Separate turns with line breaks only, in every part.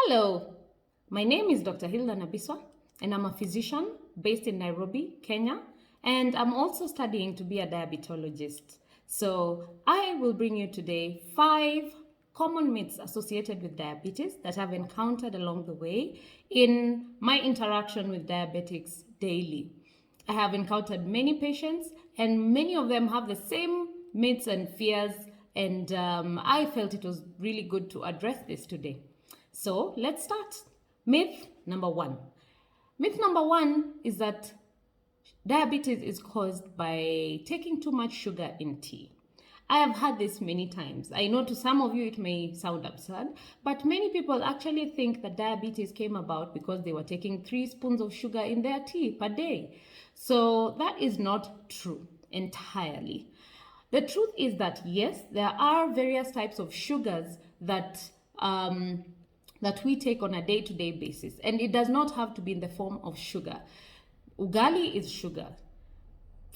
Hello, my name is Dr. Hilda Nabiswa, and I'm a physician based in Nairobi, Kenya, and I'm also studying to be a diabetologist. So I will bring you today 5 common myths associated with diabetes that I've encountered along the way in my interaction with diabetics daily. I have encountered many patients, and many of them have the same myths and fears, and I felt it was really good to address this today. So let's start. Myth number 1. Myth number 1 is that diabetes is caused by taking too much sugar in tea. I have heard this many times. I know to some of you it may sound absurd, but many people actually think that diabetes came about because they were taking 3 spoons of sugar in their tea per day. So that is not true entirely. The truth is that yes, there are various types of sugars that we take on a day-to-day basis, and it does not have to be in the form of sugar. Ugali is sugar,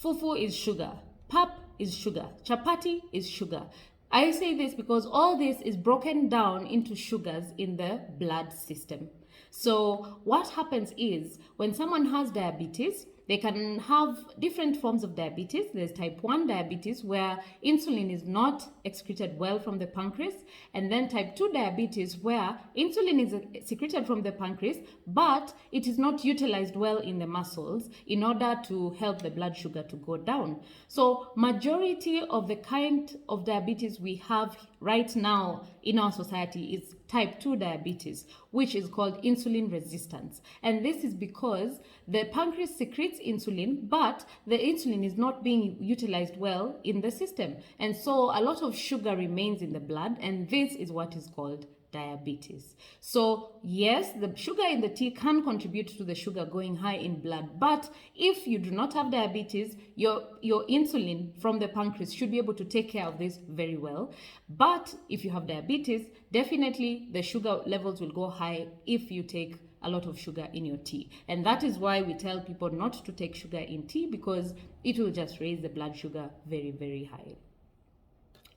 fufu is sugar, pap is sugar, chapati is sugar. I say this because all this is broken down into sugars in the blood system. So what happens is when someone has diabetes, they can have different forms of diabetes. There's type 1 diabetes where insulin is not excreted well from the pancreas, and then type 2 diabetes where insulin is secreted from the pancreas, but it is not utilized well in the muscles in order to help the blood sugar to go down. So majority of the kind of diabetes we have right now in our society is type 2 diabetes, which is called insulin resistance. And this is because the pancreas secretes insulin, but the insulin is not being utilized well in the system. And so a lot of sugar remains in the blood, and this is what is called diabetes. So yes, the sugar in the tea can contribute to the sugar going high in blood, but if you do not have diabetes, your insulin from the pancreas should be able to take care of this very well. But if you have diabetes, definitely the sugar levels will go high if you take a lot of sugar in your tea. And that is why we tell people not to take sugar in tea, because it will just raise the blood sugar very, very high.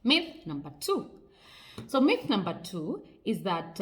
Myth number 2. So myth number 2 is that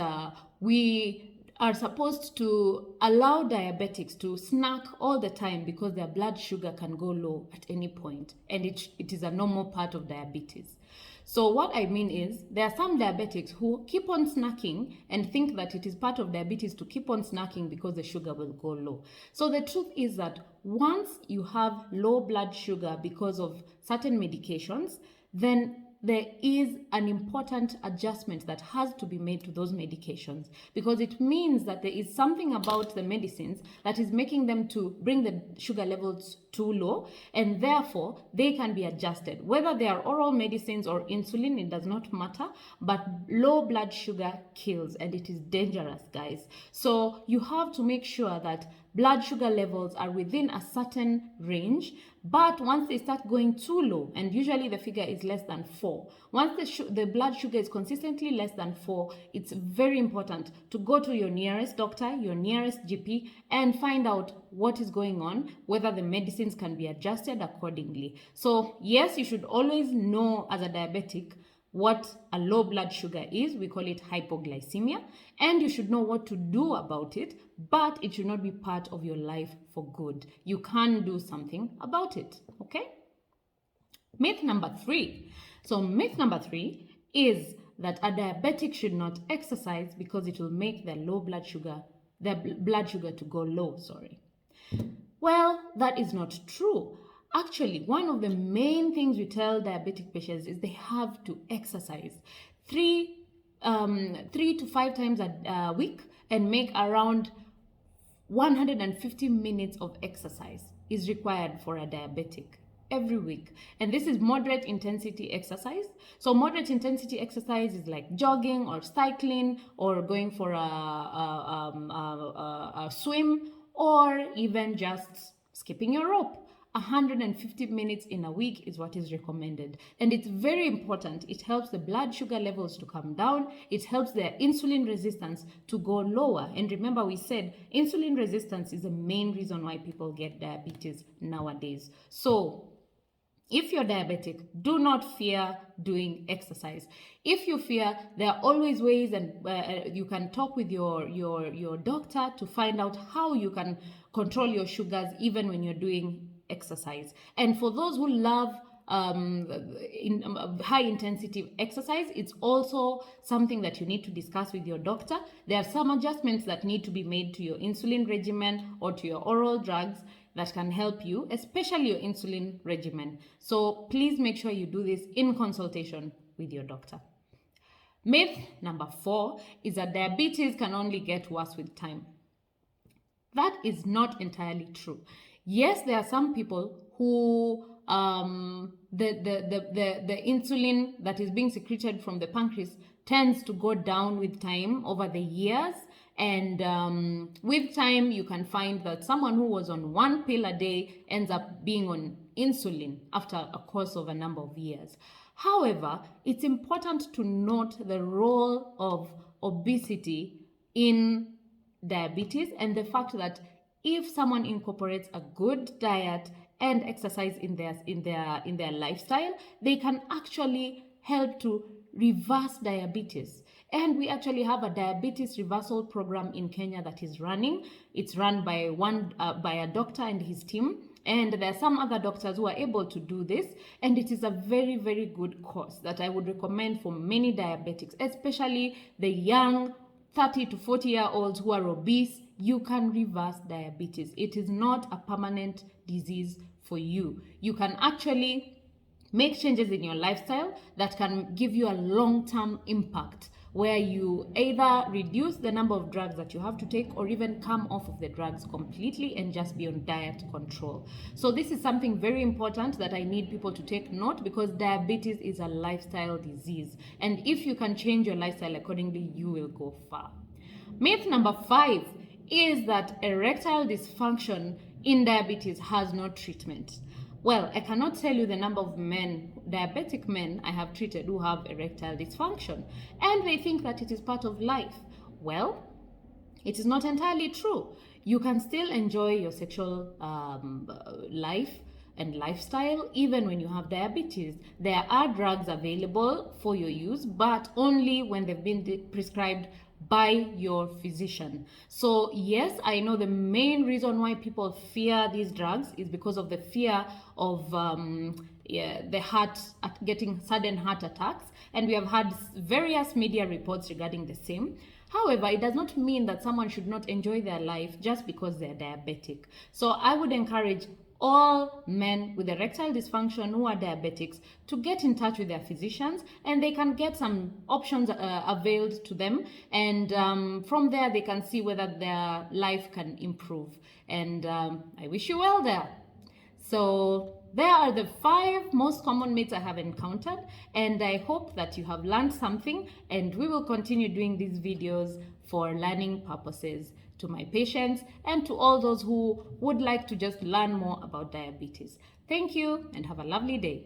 we are supposed to allow diabetics to snack all the time because their blood sugar can go low at any point, and it is a normal part of diabetes. So what I mean is there are some diabetics who keep on snacking and think that it is part of diabetes to keep on snacking because the sugar will go low. So the truth is that once you have low blood sugar because of certain medications, then there is an important adjustment that has to be made to those medications, because it means that there is something about the medicines that is making them to bring the sugar levels too low, and therefore they can be adjusted. Whether they are oral medicines or insulin, it does not matter, but low blood sugar kills, and it is dangerous, guys. So you have to make sure that blood sugar levels are within a certain range, but once they start going too low, and usually the figure is less than 4, once the blood sugar is consistently less than 4, it's very important to go to your nearest doctor, your nearest GP, and find out what is going on, whether the medicines can be adjusted accordingly. So yes, you should always know as a diabetic what a low blood sugar is. We call it hypoglycemia, and you should know what to do about it, but it should not be part of your life for good. You can do something about it, okay? Myth number 3. So myth number 3 is that a diabetic should not exercise because it will make their blood sugar to go low, Well, that is not true. Actually, one of the main things we tell diabetic patients is they have to exercise 3 to 5 times a week, and make around 150 minutes of exercise is required for a diabetic every week. And this is moderate intensity exercise. So moderate intensity exercise is like jogging or cycling or going for a swim, or even just skipping your rope. 150 minutes in a week is what is recommended, and it's very important. It helps the blood sugar levels to come down. It helps their insulin resistance to go lower. And remember, we said insulin resistance is the main reason why people get diabetes nowadays. So If you're diabetic, do not fear doing exercise. If you fear, there are always ways, and you can talk with your doctor to find out how you can control your sugars even when you're doing exercise. And for those who love high intensity exercise, it's also something that you need to discuss with your doctor. There are some adjustments that need to be made to your insulin regimen or to your oral drugs that can help you, especially your insulin regimen. So please make sure you do this in consultation with your doctor. Myth number 4 is that diabetes can only get worse with time. That is not entirely true. Yes, there are some people who the insulin that is being secreted from the pancreas tends to go down with time over the years. And with time, you can find that someone who was on 1 pill a day ends up being on insulin after a course of a number of years. However, it's important to note the role of obesity in diabetes and the fact that if someone incorporates a good diet and exercise in their lifestyle, they can actually help to reverse diabetes. And we actually have a diabetes reversal program in Kenya that is running. It's run by a doctor and his team. And there are some other doctors who are able to do this. And it is a very, very good course that I would recommend for many diabetics, especially the young 30 to 40-year-olds who are obese. You can reverse diabetes. It is not a permanent disease for you. You can actually make changes in your lifestyle that can give you a long-term impact, where you either reduce the number of drugs that you have to take or even come off of the drugs completely and just be on diet control. So this is something very important that I need people to take note, because diabetes is a lifestyle disease. And if you can change your lifestyle accordingly, you will go far. Myth number 5 is that erectile dysfunction in diabetes has no treatment. Well, I cannot tell you the number of diabetic men I have treated who have erectile dysfunction, and they think that it is part of life. Well, it is not entirely true. You can still enjoy your sexual life and lifestyle even when you have diabetes. There are drugs available for your use, but only when they've been prescribed by your physician. So yes, I know the main reason why people fear these drugs is because of the fear of the heart getting sudden heart attacks, and we have had various media reports regarding the same. However, it does not mean that someone should not enjoy their life just because they're diabetic. So I would encourage all men with erectile dysfunction who are diabetics to get in touch with their physicians, and they can get some options availed to them, and from there they can see whether their life can improve. And I wish you well there. So there are the 5 most common myths I have encountered, and I hope that you have learned something, and we will continue doing these videos for learning purposes to my patients and to all those who would like to just learn more about diabetes. Thank you and have a lovely day.